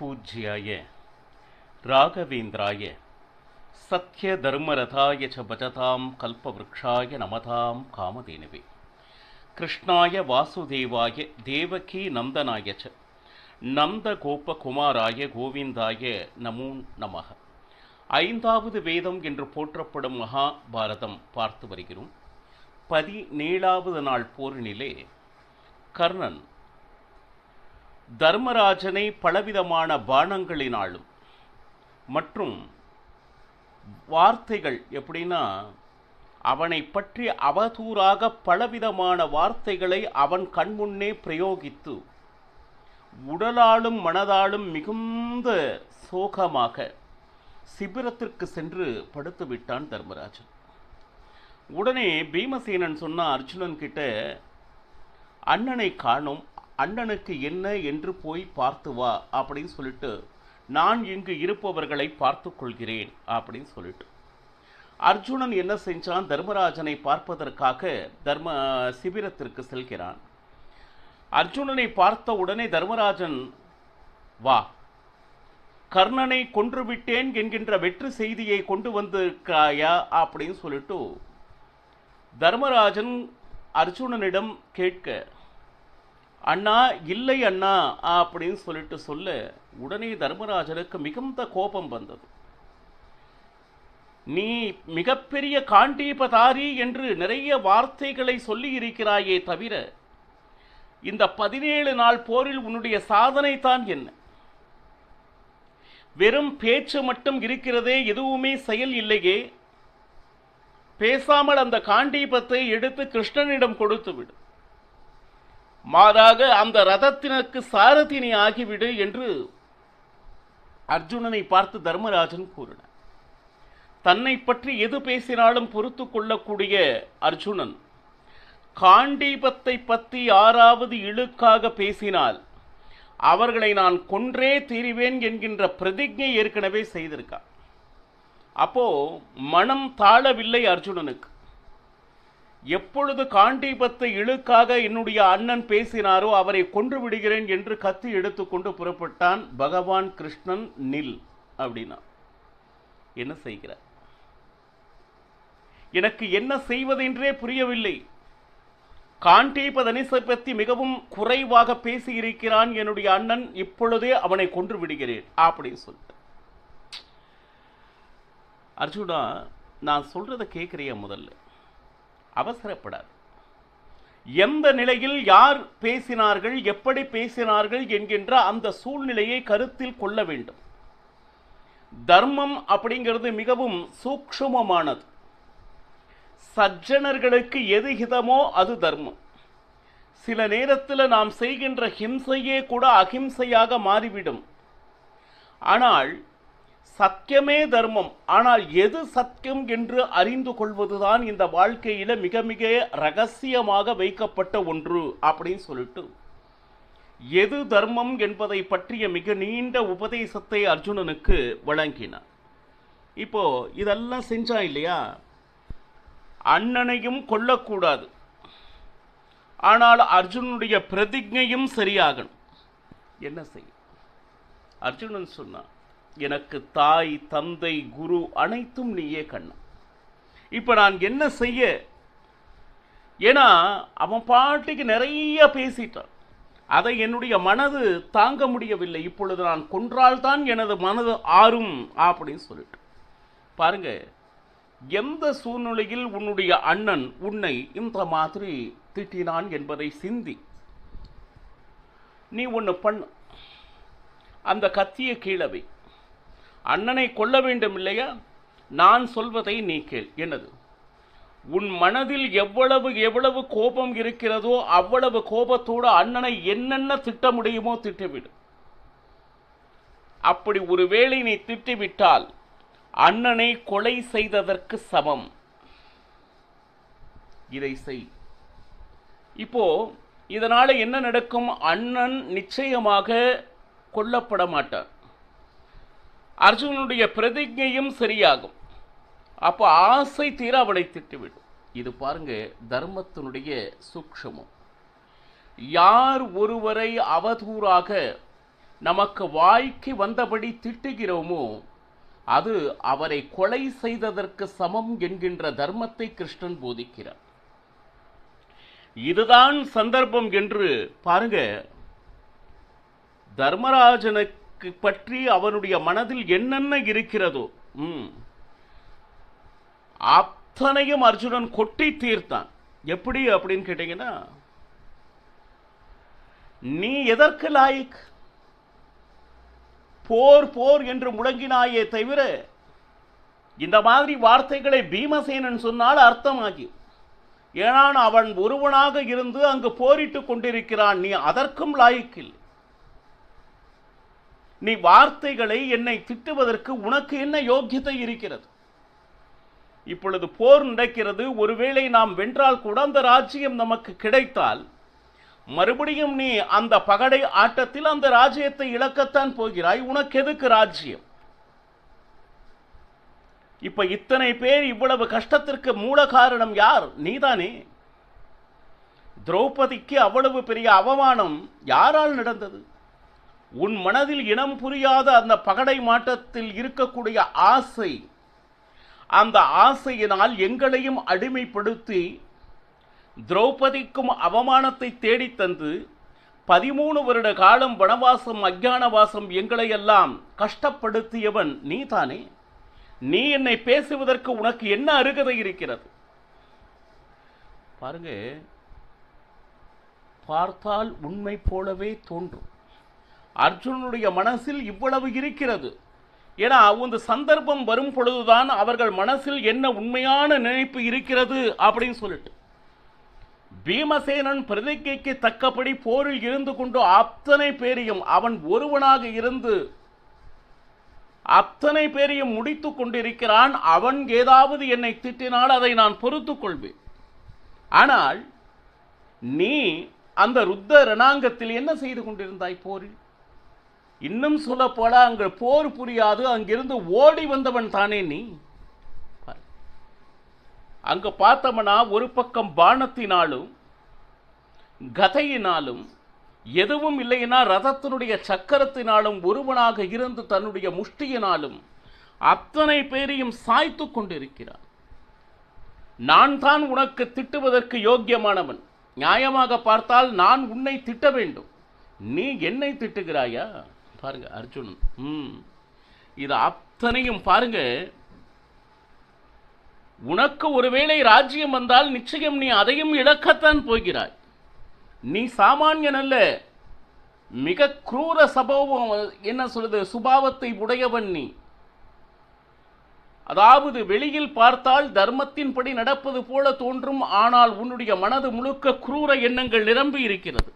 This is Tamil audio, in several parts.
பூஜ்யாய ராகவேந்திராய சத்ய தர்மரதாய ச பஜதாம் கல்பவ்ருக்ஷாய நமதாம் காமதேனுவே கிருஷ்ணாய வாசுதேவாய தேவகி நந்தனாய ச நந்த கோபகுமாராய கோவிந்தாய நமோ நமக. ஐந்தாவது வேதம் என்று போற்றப்படும் மகாபாரதம் பார்த்து வருகிறோம். 17வது நாள் போரினிலே கர்ணன் தர்மராஜனை பலவிதமான பானங்களினாலும் மற்றும் வார்த்தைகள் எப்படின்னா அவனை பற்றி அவதூறாக பலவிதமான வார்த்தைகளை அவன் கண்முன்னே பிரயோகித்து உடலாலும் மனதாலும் மிகுந்த சோகமாக சிபிரத்திற்கு சென்று படுத்து விட்டான் தர்மராஜன். உடனே பீமசேனன் சொன்ன அர்ஜுனன் கிட்ட, அண்ணனை காணும், அண்ணனுக்கு என்ன என்று போய் பார்த்து வா அப்படின்னு சொல்லிட்டு, நான் இங்கு இருப்பவர்களை பார்த்து கொள்கிறேன் அப்படின்னு சொல்லிட்டு அர்ஜுனன் என்ன செஞ்சான், தர்மராஜனை பார்ப்பதற்காக சிபிரத்திற்கு செல்கிறான். அர்ஜுனனை பார்த்த உடனே தர்மராஜன், வா, கர்ணனை கொன்றுவிட்டேன் என்கின்ற வெற்றி செய்தியை கொண்டு வந்திருக்காயா அப்படின்னு சொல்லிட்டு தர்மராஜன் அர்ஜுனனிடம் கேட்க, அண்ணா இல்லை அண்ணா அப்படின்னு சொல்லிட்டு சொல்ல, உடனே தர்மராஜனுக்கு மிகுந்த கோபம் வந்தது. நீ மிகப்பெரிய காண்டீபதாரி என்று நிறைய வார்த்தைகளை சொல்லி இருக்கிறாயே தவிர இந்த 17 நாள் போரில் உன்னுடைய சாதனை தான் என்ன? வெறும் பேச்சு மட்டும் இருக்கிறதே, எதுவுமே செயல் இல்லையே. பேசாமல் அந்த காண்டீபத்தை எடுத்து கிருஷ்ணனிடம் கொடுத்து விடு, மாறாக அந்த ரதத்தினருக்கு சாரதினி ஆகிவிடு என்று அர்ஜுனனை பார்த்து தர்மராஜன் கூறினார். தன்னை பற்றி எது பேசினாலும் பொறுத்து கொள்ளக்கூடிய அர்ஜுனன் காண்டீபத்தை பற்றி யாராவது இழுக்காக பேசினால் அவர்களை நான் கொன்றே தீருவேன் என்கின்ற பிரதிஜை ஏற்கனவே செய்திருக்கார். அப்போ மனம் தாழவில்லை அர்ஜுனனுக்கு. எப்பொழுது காண்டீபத்தை இழுக்காக என்னுடைய அண்ணன் பேசினாரோ அவரை கொன்று விடுகிறேன் என்று கத்தி எடுத்துக்கொண்டு புறப்பட்டான். பகவான் கிருஷ்ணன் நில் அப்படின்னா என்ன செய்கிறார்? எனக்கு என்ன செய்வதென்றே புரியவில்லை. காண்டீபதனிசை பற்றி மிகவும் குறைவாக பேசி இருக்கிறான் என்னுடைய அண்ணன், இப்பொழுதே அவனை கொன்று விடுகிறேன் அப்படின்னு சொல்லிட்டு. அர்ஜுனா, நான் சொல்றதை கேட்கிறிய? முதல்ல அவசரப்படாது. எந்த நிலையில் யார் பேசினார்கள், எப்படி பேசினார்கள் என்கின்ற அந்த சூழ்நிலையை கருத்தில் கொள்ள வேண்டும். தர்மம் அப்படிங்கிறது மிகவும் சூக்ஷ்மமானது. சஜ்ஜனர்களுக்கு எது ஹிதமோ அது தர்மம். சில நேரத்தில் நாம் செய்கின்ற ஹிம்சையே கூட அஹிம்சையாக மாறிவிடும். ஆனால் சத்தியமே தர்மம். ஆனால் எது சத்தியம் என்று அறிந்து கொள்வதுதான் இந்த வாழ்க்கையில மிக மிக ரகசியமாக வைக்கப்பட்ட ஒன்று அப்படின்னு சொல்லிட்டு எது தர்மம் என்பதை பற்றிய மிக நீண்ட உபதேசத்தை அர்ஜுனனுக்கு வழங்கினார். இப்போ இதெல்லாம் செஞ்சா இல்லையா, அண்ணனையும் கொல்லக்கூடாது, ஆனால் அர்ஜுனனுடைய பிரதிஜையும் சரியாகணும். என்ன செய்ய? அர்ஜுனன் சொன்னான், எனக்கு தாய், தந்தை, குரு அனைத்தும் நீயே கண்ணா. இப்ப நான் என்ன செய்ய? ஏன்னா அவன் பாட்டுக்கு நிறைய பேசிட்டான். அதை என்னுடைய மனது தாங்க முடியவில்லை. இப்பொழுது நான் கொன்றால்தான் எனது மனது ஆறும் அப்படின்னு சொல்லிட்டு பாருங்க. எந்த சூழ்நிலையில் உன்னுடைய அண்ணன் உன்னை இந்த மாதிரி திட்டினான் என்பதை சிந்தி. நீ ஒன்று பண்ண, அந்த கத்தியை கீழவை. அண்ணனை கொல்ல வேண்டும் இல்லையா? நான் சொல்வதை நீ கேள். என்னது? உன் மனதில் எவ்வளவு எவ்வளவு கோபம் இருக்கிறதோ அவ்வளவு கோபத்தோடு அண்ணனை என்னென்ன திட்ட முடியுமோ திட்டிவிடு. அப்படி ஒருவேளை நீ திட்டிவிட்டால் அண்ணனை கொலை செய்ததற்கு சமம். இதை செய். இப்போ இதனால என்ன நடக்கும்? அண்ணன் நிச்சயமாக கொல்லப்பட மாட்டார். அர்ஜுனனுடைய பிரதிஜையும் சரியாகும். அப்போ ஆசை தீர அவனை திட்டுவிடும். இது பாருங்க தர்மத்தினுடைய சூக்ஷ்மம். யார் ஒருவரை அவதூறாக நமக்கு வாய்க்கு வந்தபடி திட்டுகிறோமோ அது அவரை கொலை செய்ததற்கு சமம் என்கின்ற தர்மத்தை கிருஷ்ணன் போதிக்கிறார். இதுதான் சந்தர்ப்பம் என்று பாருங்க. தர்மராஜனுக்கு பற்றி அவனுடைய மனதில் என்னென்ன இருக்கிறதோ அத்தனையும் அர்ஜுனன் கொட்டி தீர்த்தான். எப்படி அப்படின்னு கேட்டீங்கன்னா, நீ எதற்கு லாயிக்? போர் போர் என்று முழங்கினாயே தவிர இந்த மாதிரி வார்த்தைகளை பீமசேனன் சொன்னால் அர்த்தமாகி, ஏன்னா அவன் ஒருவனாக இருந்து அங்கு போரிட்டுக் கொண்டிருக்கிறான். நீ அதற்கும் லாயிக்கில். நீ வார்த்தைகளை என்னை திட்டுவதற்கு உனக்கு என்ன யோக்கியத்தை இருக்கிறது? இப்பொழுது போர் நடக்கிறது. ஒருவேளை நாம் வென்றால் கூட அந்த ராஜ்யம் நமக்கு கிடைத்தால் மறுபடியும் நீ அந்த பகடை ஆட்டத்தில் அந்த ராஜ்யத்தை இழக்கத்தான் போகிறாய். உனக்கு எதுக்கு ராஜ்யம்? இப்ப இத்தனை பேர் இவ்வளவு கஷ்டத்திற்கு மூல காரணம் யார்? நீதானே. திரௌபதிக்கு அவ்வளவு பெரிய அவமானம் யாரால் நடந்தது? உன் மனதில் இனம் புரியாத அந்த பகடை மாட்டத்தில் இருக்கக்கூடிய ஆசை, அந்த ஆசையினால் எங்களையும் அடிமைப்படுத்தி திரௌபதிக்கும் அவமானத்தை தேடித்தந்து 13 வருட காலம் வனவாசம் அஞ்ஞானவாசம் எங்களை எல்லாம் கஷ்டப்படுத்தியவன் நீதானே. நீ என்னை பேசுவதற்கு உனக்கு என்ன அருகதை இருக்கிறது? பாருங்க, பார்த்தால் உண்மை போலவே தோன்றும். அர்ஜுனனுடைய மனசில் இவ்வளவு இருக்கிறது. ஏன்னா அந்த சந்தர்ப்பம் வரும் பொழுதுதான் அவர்கள் மனசில் என்ன உண்மையான நினைப்பு இருக்கிறது அப்படின்னு சொல்லிட்டு, பீமசேனன் பிரதிகைக்கு தக்கபடி போரில் இருந்து கொண்டு அத்தனை பேரையும் அவன் ஒருவனாக இருந்து அத்தனை பேரையும் முடித்துக் கொண்டிருக்கிறான். அவன் ஏதாவது என்னை திட்டினால் அதை நான் பொறுத்துக் கொள்வேன். ஆனால் நீ அந்த ருத்த ரணாங்கத்தில் என்ன செய்து கொண்டிருந்தாய் போரில்? இன்னும் சொல்ல போல அங்கு போர் புரியாது, அங்கிருந்து ஓடி வந்தவன் தானே நீ. அங்க பார்த்தவனா ஒரு பக்கம் பானத்தினாலும் கதையினாலும் எதுவும் இல்லைன்னா ரதத்தினுடைய சக்கரத்தினாலும் ஒருவனாக இருந்து தன்னுடைய முஷ்டியினாலும் அத்தனை பேரையும் சாய்த்து கொண்டிருக்கிறான். நான் தான் உனக்கு திட்டுவதற்கு யோக்கியமானவன். நியாயமாக பார்த்தால் நான் உன்னை திட்ட வேண்டும். நீ என்னை திட்டுகிறாயா? பாருங்க அர்ஜுனன். இது அத்தனையும் பாருங்க. உனக்கு ஒருவேளை ராஜ்யம் வந்தால் நிச்சயம் நீ அதையும் இழக்கத்தான் போகிறாய். நீ சாமானியன் அல்ல, மிக क्रूर சபாவம் என்ன சொல்றது சுபாவத்தை உடையவன் நீ. அதாவது வெளியில் பார்த்தால் தர்மத்தின்படி நடப்பது போல தோன்றும், ஆனால் உன்னுடைய மனது முழுக்க क्रूर எண்ணங்கள் நிரம்பி இருக்கிறது.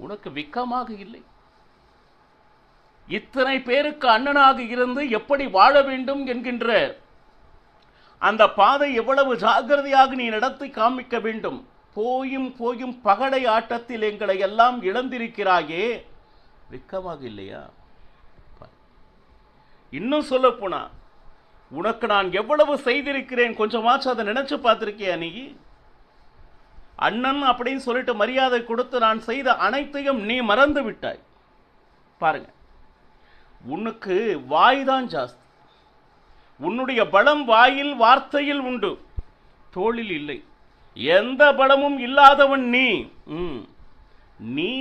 உனக்கு வெட்கமாக இல்லை? இத்தனை பேருக்கு அண்ணனாக இருந்து எப்படி வாழ வேண்டும் என்கின்ற அந்த பாதை எவ்வளவு ஜாக்கிரதையாக நீ நடத்தி காமிக்க வேண்டும். போயும் போயும் பகடை ஆட்டத்தில் எங்களை எல்லாம் இழந்திருக்கிறாயே, வெட்கமாக இல்லையா? இன்னும் சொல்ல போனா உனக்கு நான் எவ்வளவு செய்திருக்கிறேன் கொஞ்சமாச்சும் அதை நினைச்சு பார்த்திருக்கியா நீ? அண்ணன் அப்படின்னு சொல்லிட்டு மரியாதை கொடுத்து நான் செய்த அனைத்தையும் நீ மறந்து விட்டாய். பாருங்க, உனக்கு வாய்தான் ஜாஸ்தி. உன்னுடைய பலம் வாயில் வார்த்தையில் உண்டு, தோளில் இல்லை. எந்த பலமும் இல்லாதவன் நீ. நீ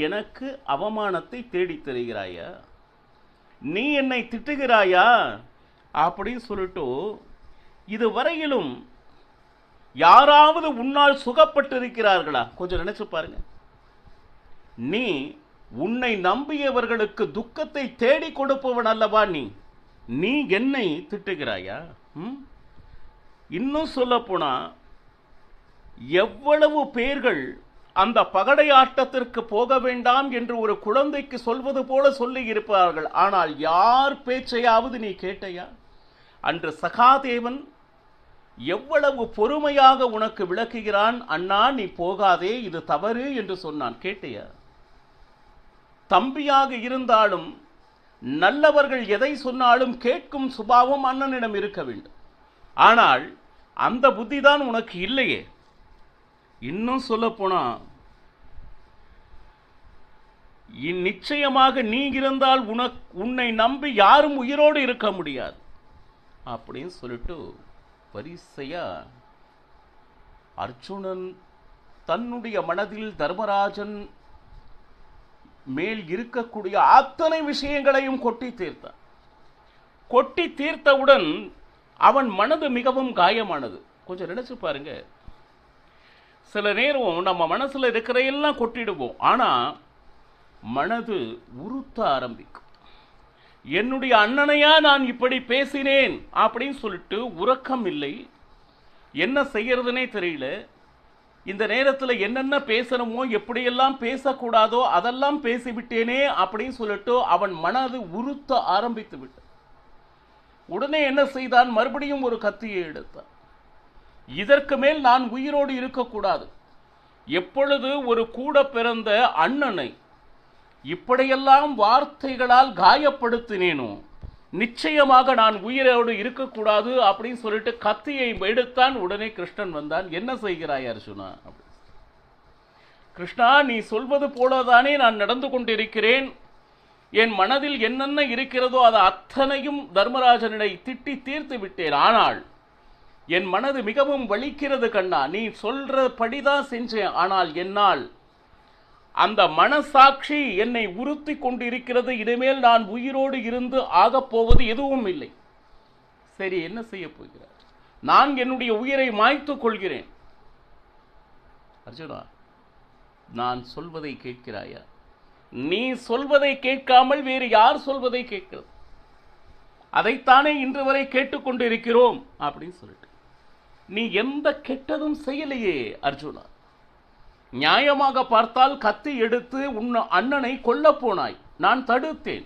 எனக்கு அவமானத்தை தேடித் தருகிறாயா? நீ என்னை திட்டுகிறாயா அப்படின்னு சொல்லிட்டு இதுவரையிலும் யாராவது உன்னால் சுகப்பட்டிருக்கிறார்களா? கொஞ்சம் நினைச்சு பாருங்க. நீ உன்னை நம்பியவர்களுக்கு துக்கத்தை தேடி கொடுப்பவன் அல்லவா நீ. நீ என்னை திட்டுகிறாயா? இன்னும் சொல்ல போனா எவ்வளவு பேர்கள் அந்த பகடை ஆட்டத்திற்கு போக வேண்டாம் என்று ஒரு குழந்தைக்கு சொல்வது போல சொல்லி இருப்பார்கள். ஆனால் யார் பேச்சையாவது நீ கேட்டையா? அன்று சகாதேவன் எவ்வளவு பொறுமையாக உனக்கு விளக்குகிறான். அண்ணா நீ போகாதே, இது தவறு என்று சொன்னான். கேட்டையா? தம்பியாக இருந்தாலும் நல்லவர்கள் எதை சொன்னாலும் கேட்கும் சுபாவம் அண்ணனிடம் இருக்க வேண்டும். ஆனால் அந்த புத்தி தான் உனக்கு இல்லையே. இன்னும் சொல்ல போனா நிச்சயமாக நீ இருந்தால் உன்னை நம்பி யாரும் உயிரோடு இருக்க முடியாது அப்படின்னு சொல்லிட்டு வரிசையா அர்ஜுனன் தன்னுடைய மனதில் தர்மராஜன் மேல் இருக்கக்கூடிய அத்தனை விஷயங்களையும் கொட்டி தீர்த்தான். கொட்டி தீர்த்தவுடன் அவன் மனது மிகவும் காயமானது. கொஞ்சம் நினைச்சு பாருங்க, சில நேரம் நம்ம மனசுல இருக்கிறையெல்லாம் கொட்டிடுவோம், ஆனா மனது உறுத்த ஆரம்பிக்கும். என்னுடைய அண்ணனையா நான் இப்படி பேசினேன் அப்படின்னு சொல்லிட்டு உறக்கம் இல்லை, என்ன செய்யறதுனே தெரியல. இந்த நேரத்தில் என்னென்ன பேசணுமோ எப்படியெல்லாம் பேசக்கூடாதோ அதெல்லாம் பேசிவிட்டேனே அப்படின்னு சொல்லிட்டு அவன் மனது உறுத்த ஆரம்பித்து விட்டான். உடனே என்ன செய்தான்? மறுபடியும் ஒரு கத்தியை எடுத்தான். இதற்கு மேல் நான் உயிரோடு இருக்கக்கூடாது. எப்பொழுது ஒரு கூட பிறந்த அண்ணனை இப்படியெல்லாம் வார்த்தைகளால் காயப்படுத்தினேனோ நிச்சயமாக நான் உயிரோடு இருக்கக்கூடாது அப்படின்னு சொல்லிட்டு கத்தியை எடுத்தான். உடனே கிருஷ்ணன் வந்தான். என்ன செய்கிறாய் அர்ஜுனா? கிருஷ்ணா, நீ சொல்வது போலதானே நான் நடந்து கொண்டிருக்கிறேன். என் மனதில் என்னென்ன இருக்கிறதோ அதை அத்தனையும் தர்மராஜனை திட்டி தீர்த்து விட்டேன். ஆனால் என் மனது மிகவும் வலிக்கிறது கண்ணா. நீ சொல்றபடிதான் செஞ்சேன், ஆனால் என்னால் அந்த மனசாட்சி என்னை உறுத்தி கொண்டிருக்கிறது. இனிமேல் நான் உயிரோடு இருந்து ஆகப்போவது எதுவும் இல்லை. சரி, என்ன செய்ய போகிறார்? நான் என்னுடைய உயிரை மாய்த்துக் கொள்கிறேன். அர்ஜுனா, நான் சொல்வதை கேட்கிறாயா? நீ சொல்வதை கேட்காமல் வேறு யார் சொல்வதை கேட்கிறது? அதைத்தானே இன்று வரை கேட்டுக்கொண்டிருக்கிறோம் அப்படின்னு சொல்லிட்டு நீ எந்த கெட்டதும் செய்யலையே அர்ஜுனா. நியாயமாக பார்த்தால் கத்தி எடுத்து உன் அண்ணனை கொல்ல போனாய், நான் தடுத்தேன்.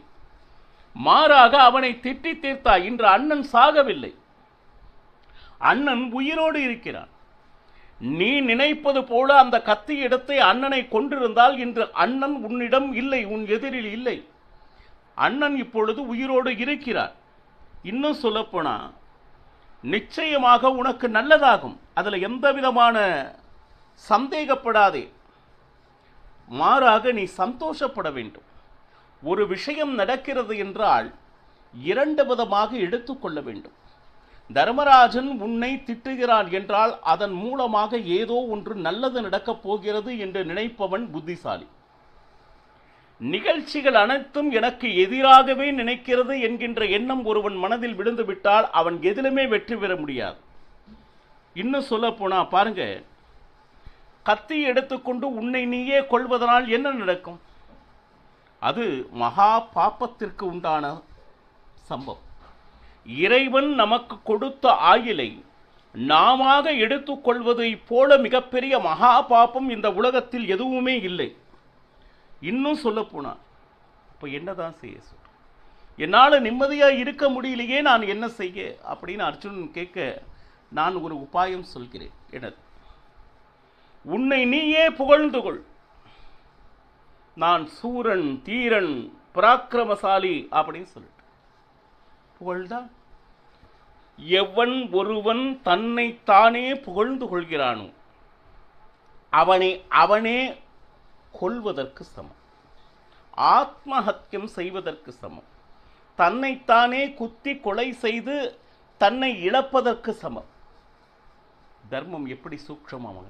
மாறாக அவனை திட்டி தீர்த்தாய். இன்று அண்ணன் சாகவில்லை, அண்ணன் உயிரோடு இருக்கிறான். நீ நினைப்பது போல அந்த கத்தி எடுத்து அண்ணனை கொண்டிருந்தால் இன்று அண்ணன் உன்னிடம் இல்லை, உன் எதிரில் இல்லை. அண்ணன் இப்பொழுது உயிரோடு இருக்கிறார். இன்னும் சொல்லப்போனா நிச்சயமாக உனக்கு நல்லதாகும், அதுல எந்த விதமான சந்தேகப்படாதே. மாறாக நீ சந்தோஷப்பட வேண்டும். ஒரு விஷயம் நடக்கிறது என்றால் இரண்டு விதமாக எடுத்துக்கொள்ள வேண்டும். தர்மராஜன் உன்னை திட்டுகிறான் என்றால் அதன் மூலமாக ஏதோ ஒன்று நல்லது நடக்கப் போகிறது என்று நினைப்பவன் புத்திசாலி. நிகழ்ச்சிகள் அனைத்தும் எனக்கு எதிராகவே நினைக்கிறது என்கின்ற எண்ணம் ஒருவன் மனதில் விழுந்து விட்டால் அவன் எதிலுமே வெற்றி பெற முடியாது. இன்னும் சொல்ல போனா பாருங்க, கத்தி எடுத்துக்கொண்டு உன்னை நீயே கொள்வதனால் என்ன நடக்கும்? அது மகா பாப்பத்திற்கு உண்டான சம்பவம். இறைவன் நமக்கு கொடுத்த ஆயுளை நாம எடுத்துக்கொள்வதை போல மிகப்பெரிய மகா பாப்பம் இந்த உலகத்தில் எதுவுமே இல்லை. இன்னும் சொல்ல போனா இப்ப என்னதான் செய்ய சொல்ற? என்னால நிம்மதியா இருக்க முடியலையே, நான் என்ன செய்ய அப்படின்னு அர்ஜுனன் கேட்க நான் ஒரு உபாயம் சொல்கிறேன். எனது உன்னை நீயே புகழ்ந்து கொள். நான் சூரன், தீரன், பராக்கிரமசாலி அப்படின்னு சொல்லிட்டு புகழ்தான். எவன் ஒருவன் தன்னை தானே புகழ்ந்து கொள்கிறானோ அவனே கொள்வதற்கு சமம், ஆத்மஹத்தியம் செய்வதற்கு சமம், தன்னைத்தானே குத்தி கொலை செய்து தன்னை இழப்பதற்கு சமம். தர்மம் எப்படி சூக்ஷமாக,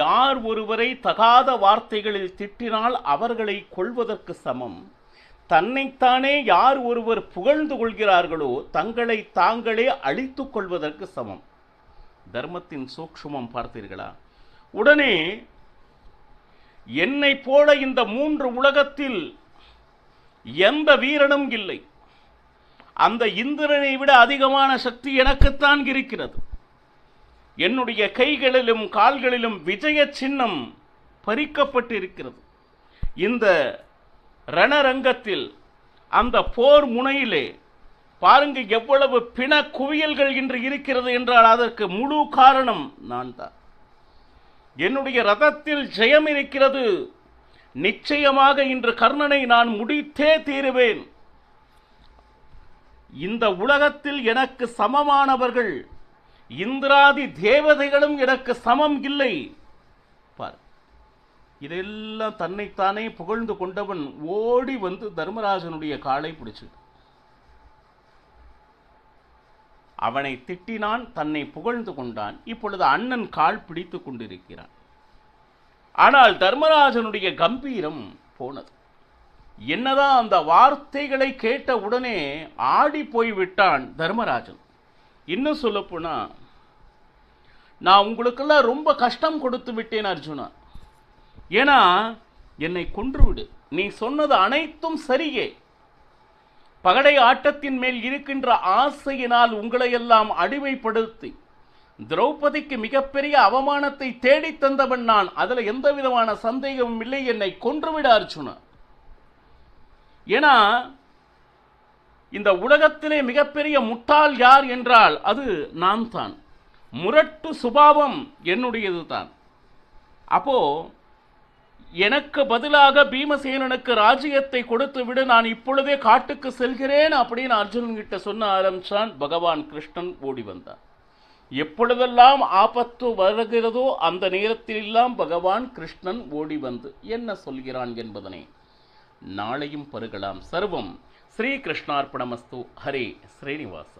யார் ஒருவரை தகாத வார்த்தைகளில் திட்டினால் அவர்களை கொள்வதற்கு சமம், தன்னைத்தானே யார் ஒருவர் புகழ்ந்து கொள்கிறார்களோ தங்களை தாங்களே அழித்துக் கொள்வதற்கு சமம். தர்மத்தின் சூக்ஷ்மம் பார்த்தீர்களா? உடனே என்னை போல இந்த மூன்று உலகத்தில் எந்த வீரனும் இல்லை, அந்த இந்திரனை விட அதிகமான சக்தி எனக்குத்தான் இருக்கிறது. என்னுடைய கைகளிலும் கால்களிலும் விஜய சின்னம் பறிக்கப்பட்டிருக்கிறது. இந்த ரணரங்கத்தில் அந்த போர் முனையிலே பாருங்க எவ்வளவு பிண குவியல்கள் இன்று இருக்கிறது என்றால் அதற்கு முழு காரணம் நான் தான். என்னுடைய ரதத்தில் ஜெயம் இருக்கிறது. நிச்சயமாக இன்று கர்ணனை நான் முடித்தே தீருவேன். இந்த உலகத்தில் எனக்கு சமமானவர்கள் இந்திராதி தேவதைகளும் எனக்கு சமம் இல்லை. பார், இதெல்லாம் தன்னைத்தானே புகழ்ந்து கொண்டவன் ஓடி வந்து தர்மராஜனுடைய காலை பிடிச்சு அவனை திட்டினான், தன்னை புகழ்ந்து கொண்டான். இப்பொழுது அண்ணன் கால் பிடித்து கொண்டிருக்கிறான். ஆனால் தர்மராஜனுடைய கம்பீரம் போனது. என்னதான் அந்த வார்த்தைகளை கேட்ட உடனே ஆடி போய்விட்டான் தர்மராஜன். இன்னும் சொல்லப்போனா, நான் உங்களுக்கெல்லாம் ரொம்ப கஷ்டம் கொடுத்து விட்டேன் அர்ஜுனா. ஏன்னா என்னை கொன்றுவிடு, நீ சொன்னது அனைத்தும் சரியே. பகடை ஆட்டத்தின் மேல் இருக்கின்ற ஆசையினால் உங்களையெல்லாம் அடிமைப்படுத்தி திரௌபதிக்கு மிகப்பெரிய அவமானத்தை தேடி தந்தவன் நான். அதுல எந்த விதமான சந்தேகமும் இல்லை. என்னை கொன்றுவிட அர்ஜுனா. ஏன்னா இந்த உலகத்திலே மிகப்பெரிய முட்டாள் யார் என்றால் அது நான் தான். முரட்டு சுபாவம் என்னுடையது தான். அப்போ எனக்கு பதிலாக பீமசேனனுக்கு ராஜ்யத்தை கொடுத்து விடு, நான் இப்பொழுதே காட்டுக்கு செல்கிறேன் அப்படின்னு அர்ஜுனன் கிட்ட சொன்ன ஆரம்பிச்சான். பகவான் கிருஷ்ணன் ஓடி வந்தார். எப்பொழுதெல்லாம் ஆபத்து வருகிறதோ அந்த நேரத்திலெல்லாம் பகவான் கிருஷ்ணன் ஓடி வந்து என்ன சொல்கிறான் என்பதனை நாளையும் பருகலாம். சர்வம் ஸ்ரீ கிருஷ்ணார்ப்பணமஸ்து. ஹரே ஸ்ரீனிவாச.